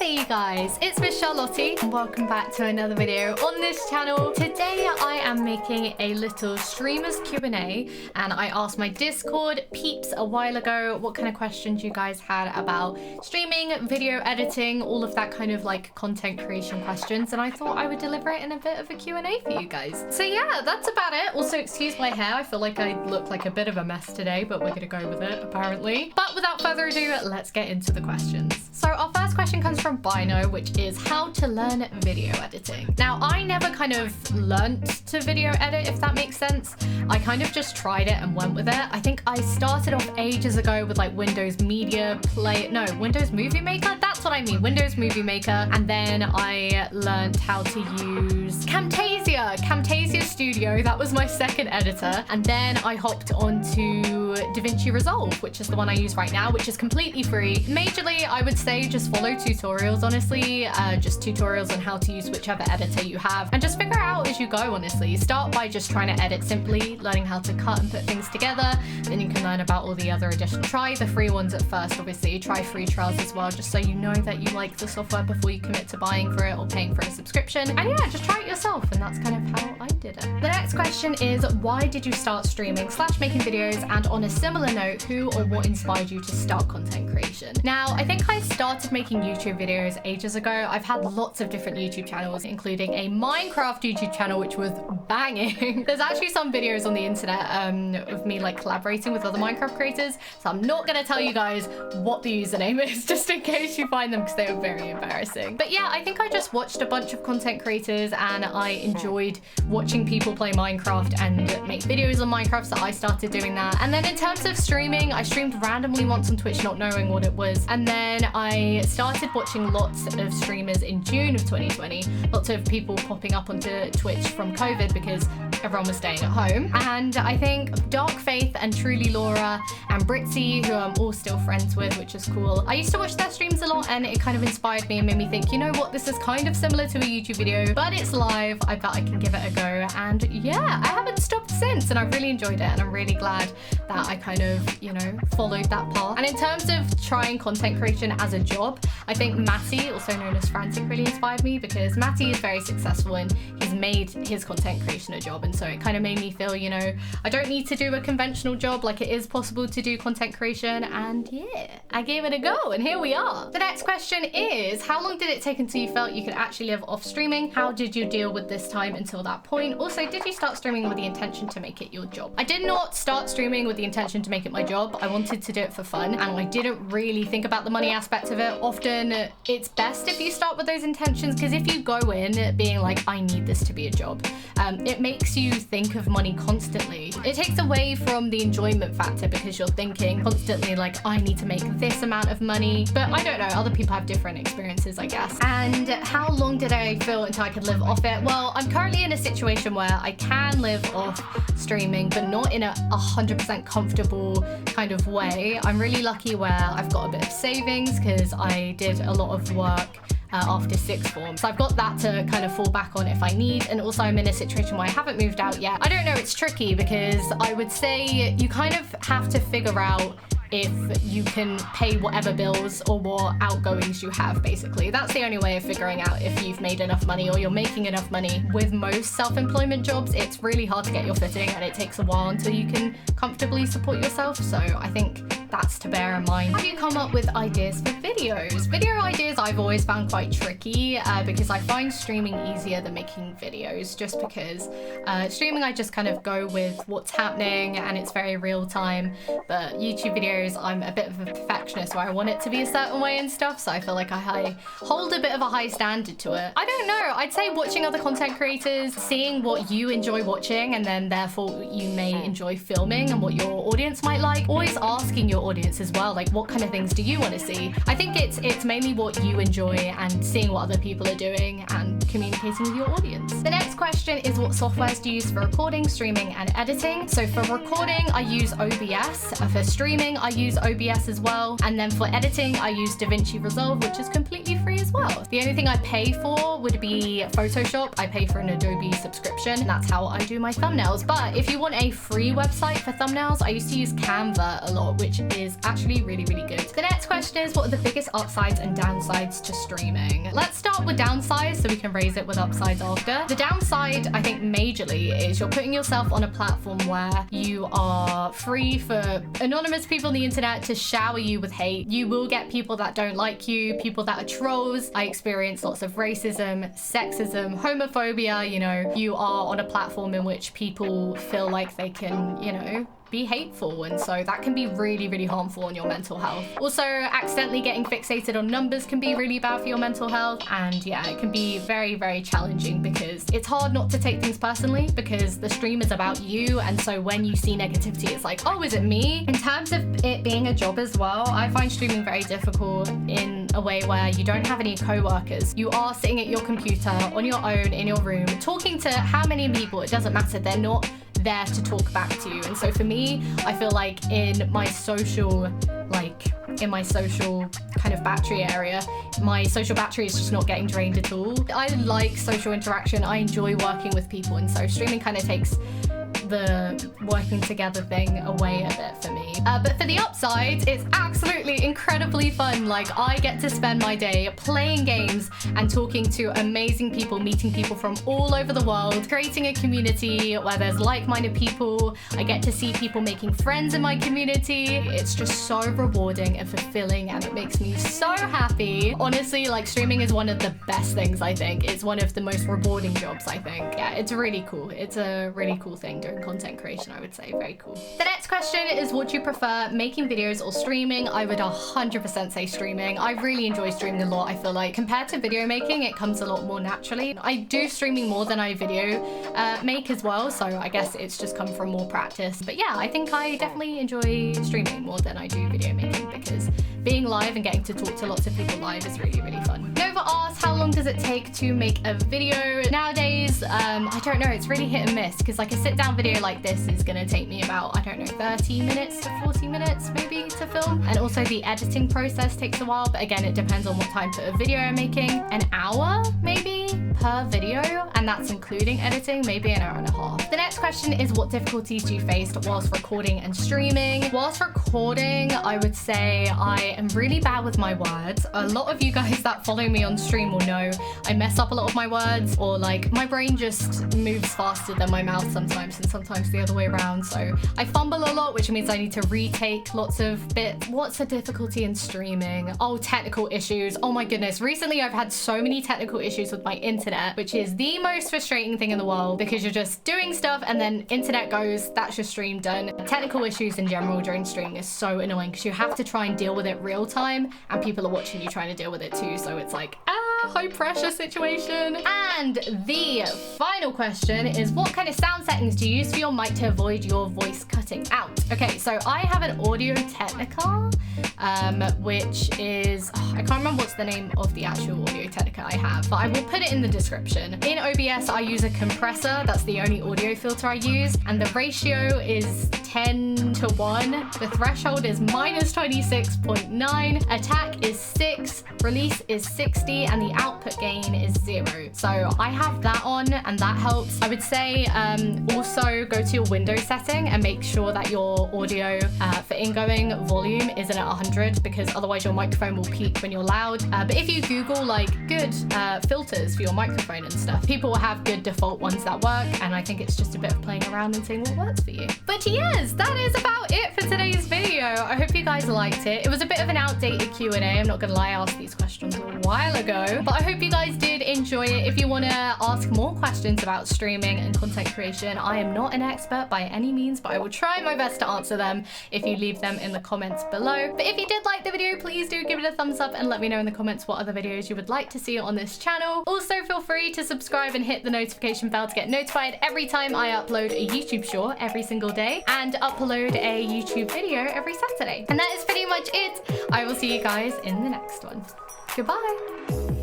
there you guys, it's MissCharlottie and welcome back to another video on this channel. Today I am making a little streamers Q&A and I asked my Discord peeps a while ago what kind of questions you guys had about streaming, video editing, all of that kind of like content creation questions, and I thought I would deliver it in a bit of a Q&A for you guys. So yeah, that's about it. Also, excuse my hair, I feel like I look like a bit of a mess today, but we're gonna go with it apparently. But without further ado, let's get into the questions. So our first question comes from Bino, which is how to learn video editing. Now, I never kind of learnt to video edit, if that makes sense. I kind of just tried it and went with it. I think I started off ages ago with like Windows Movie Maker. That's what I mean, Windows Movie Maker. And then I learned how to use Camtasia Studio. That was my second editor. And then I hopped onto DaVinci Resolve, which is the one I use right now, which is completely free. Majorly, I would say just follow tutorials, honestly. Just tutorials on how to use whichever editor you have and just figure out as you go, honestly. Start by just trying to edit simply, learning how to cut and put things together. Then you can learn about all the other additions. Try the free ones at first, obviously. Try free trials as well, just so you know that you like the software before you commit to buying for it or paying for a subscription. And yeah, just try it yourself, and that's kind of how I did it. The next question is, why did you start streaming / making videos? And on a similar note, who or what inspired you to start content creation? Now, I think I started making YouTube videos ages ago. I've had lots of different YouTube channels, including a Minecraft YouTube channel, which was banging. There's actually some videos on the internet of me like collaborating with other Minecraft creators, so I'm not gonna tell you guys what the username is, just in case you find them, because they were very embarrassing. But yeah, I think I just watched a bunch of content creators and I enjoyed watching people play Minecraft and make videos on Minecraft, so I started doing that. And then in terms of streaming, I streamed randomly once on Twitch, not knowing what it was. And then I started watching lots of streamers in June of 2020, lots of people popping up onto Twitch from COVID because everyone was staying at home. And I think Dark Faith and Truly Laura and Britzy, who I'm all still friends with, which is cool. I used to watch their streams a lot and it kind of inspired me and made me think, you know what, this is kind of similar to a YouTube video, but it's live. I bet I can give it a go. And yeah, I haven't stopped since and I've really enjoyed it, and I'm really glad that I kind of, you know, followed that path. And in terms of trying content creation as a job, I think Matty, also known as Frantic, really inspired me, because Matty is very successful and he's made his content creation a job, and so it kind of made me feel, you know, I don't need to do a conventional job, like it is possible to do content creation. And yeah, I gave it a go and here we are. The next question is, how long did it take until you felt you could actually live off streaming? How did you deal with this time until that point? Also, did you start streaming with the intention to make it your job? I did not start streaming with the intention to make it my job. I wanted to do it for fun and I didn't really think about the money aspect of it. Often it's best if you start with those intentions, because if you go in being like, I need this to be a job, it makes you think of money constantly. It takes away from the enjoyment factor because you're thinking constantly like, I need to make this amount of money. But I don't know, other people have different experiences, I guess. And how long did I feel until I could live off it? Well, I'm currently in a situation where I can live off streaming, but not in a 100% comfortable kind of way. I'm really lucky where I've got a bit of savings because I did a lot of work after sixth form. So I've got that to kind of fall back on if I need. And also I'm in a situation where I haven't moved out yet. I don't know, it's tricky because I would say you kind of have to figure out if you can pay whatever bills or what outgoings you have, basically. That's the only way of figuring out if you've made enough money or you're making enough money. With most self-employment jobs, it's really hard to get your footing and it takes a while until you can comfortably support yourself. So I think that's to bear in mind. How do you come up with ideas for videos? Video ideas I've always found quite tricky because I find streaming easier than making videos, just because streaming I just kind of go with what's happening and it's very real time. But YouTube videos, I'm a bit of a perfectionist where I want it to be a certain way and stuff, so I feel like I hold a bit of a high standard to it. I don't know, I'd say watching other content creators, seeing what you enjoy watching and then therefore you may enjoy filming and what your audience might like. Always asking your audience as well, like what kind of things do you want to see? I think it's mainly what you enjoy and seeing what other people are doing and communicating with your audience. The next question is, what softwares do you use for recording, streaming and editing? So for recording I use OBS, for streaming I use OBS as well, and then for editing I use DaVinci Resolve, which is completely free as well. The only thing I pay for would be Photoshop. I pay for an Adobe subscription and that's how I do my thumbnails. But if you want a free website for thumbnails, I used to use Canva a lot, which is actually really, really good. The next question is, what are the biggest upsides and downsides to streaming? Let's start with downsides so we can raise it with upsides after. The downside, I think majorly, is you're putting yourself on a platform where you are free for anonymous people on the internet to shower you with hate. You will get people that don't like you, people that are trolls. I experience lots of racism, sexism, homophobia. You know, you are on a platform in which people feel like they can, you know, be hateful, and so that can be really, really harmful on your mental health. Also, accidentally getting fixated on numbers can be really bad for your mental health, and yeah, it can be very, very challenging because it's hard not to take things personally because the stream is about you, and so when you see negativity, it's like, oh, is it me? In terms of it being a job as well, I find streaming very difficult in a way where you don't have any co-workers. You are sitting at your computer on your own in your room talking to how many people, it doesn't matter, they're not there to talk back to you. And so for me, I feel like in my social kind of battery area, my social battery is just not getting drained at all. I like social interaction, I enjoy working with people, and so streaming kind of takes the working together thing away a bit for me. But for the upside, it's absolutely incredibly fun. Like, I get to spend my day playing games and talking to amazing people, meeting people from all over the world, creating a community where there's like-minded people. I get to see people making friends in my community. It's just so rewarding and fulfilling, and it makes me so happy. Honestly, like, streaming is one of the best things, I think. It's one of the most rewarding jobs, I think. Yeah, it's really cool. It's a really cool thing doing content creation, I would say. Very cool. The next question is, would you prefer making videos or streaming? I would 100% say streaming. I really enjoy streaming a lot. I feel like compared to video making, it comes a lot more naturally. I do streaming more than I video make as well, so I guess it's just come from more practice. But yeah, I think I definitely enjoy streaming more than I do video making because being live and getting to talk to lots of people live is really, really fun. Nova asks, how long does it take to make a video? Nowadays, I don't know, it's really hit and miss because like a sit down video like this is gonna take me about, I don't know, 30 minutes to 40 minutes maybe to film. And also the editing process takes a while, but again, it depends on what time of video I'm making. An hour maybe per video, and that's including editing, maybe an hour and a half. The next question is, what difficulties do you face whilst recording and streaming? Whilst recording, I would say I am really bad with my words. A lot of you guys that follow me on stream will know I mess up a lot of my words, or like my brain just moves faster than my mouth sometimes, and sometimes the other way around. So I fumble a lot, which means I need to retake lots of bits. What's the difficulty in streaming? Oh, technical issues. Oh my goodness. Recently, I've had so many technical issues with my internet, which is the most frustrating thing in the world because you're just doing stuff and then internet goes, that's your stream done. Technical issues in general during streaming is so annoying because you have to try and deal with it real time, and people are watching you trying to deal with it too. So it's like, high pressure situation. And the final question is, what kind of sound settings do you use for your mic to avoid your voice cutting out? Okay, so I have an Audio-technica, which is, I can't remember what's the name of the actual Audio-technica I have, but I will put it in the description. In OBS, I use a compressor. That's the only audio filter I use, and the ratio is 10:1. The threshold is -26.9. Attack is 6. Release is 60, and the output gain is 0. So I have that on, and that helps. I would say also go to your Windows setting and make sure that your audio for ingoing volume isn't at 100, because otherwise your microphone will peak when you're loud. But if you Google like good filters for your microphone and stuff, people will have good default ones that work, and I think it's just a bit of playing around and seeing what works for you. But yes, that is about it for today's video. I hope you guys liked it. It was a bit of an outdated Q&A. I'm not gonna lie, I asked these questions a while ago, but I hope you guys did enjoy it. If you want to ask more questions about streaming and content creation, I am not an expert by any means, but I will try my best to answer them if you leave them in the comments below. But if you did like the video, please do give it a thumbs up and let me know in the comments what other videos you would like to see on this channel. Also, feel free to subscribe and hit the notification bell to get notified every time I upload a YouTube short every single day and upload a YouTube video every Saturday. And that is pretty much it. I will see you guys in the next one. Goodbye.